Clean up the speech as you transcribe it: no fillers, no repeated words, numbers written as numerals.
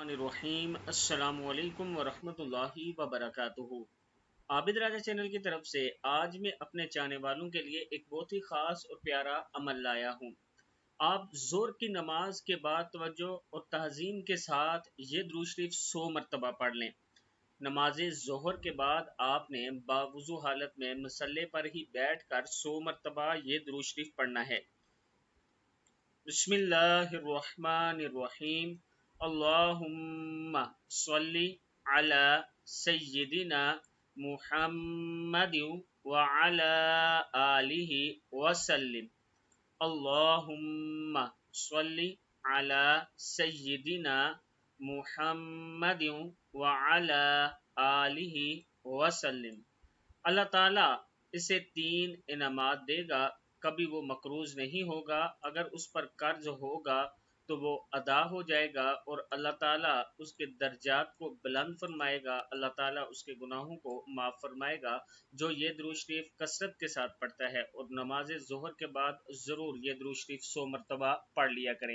الرحیم السلام علیکم ورحمۃ اللہ وبرکاتہ۔ عابد راجہ چینل کی طرف سے آج میں اپنے چاہنے والوں کے لیے ایک بہت ہی خاص اور پیارا عمل لایا ہوں۔ آپ ظہر کی نماز کے بعد توجہ اور تعظیم کے ساتھ یہ درود شریف 100 مرتبہ پڑھ لیں۔ نماز ظہر کے بعد آپ نے باوضو حالت میں مصلی پر ہی بیٹھ کر 100 مرتبہ یہ درود شریف پڑھنا ہے۔ بسم اللہ الرحمن الرحیم، اللہم صلی علی سیدنا محمد وعلی آلہ وسلم۔ اللہم صلی علی سیدنا محمد وعلی آلہ وسلم۔ اللہ تعالیٰ اسے 3 انعامات دے گا۔ کبھی وہ مقروض نہیں ہوگا، اگر اس پر قرض ہوگا تو وہ ادا ہو جائے گا، اور اللہ تعالیٰ اس کے درجات کو بلند فرمائے گا، اللہ تعالیٰ اس کے گناہوں کو معاف فرمائے گا جو یہ درود شریف کثرت کے ساتھ پڑھتا ہے۔ اور نماز ظہر کے بعد ضرور یہ درود شریف 100 مرتبہ پڑھ لیا کریں۔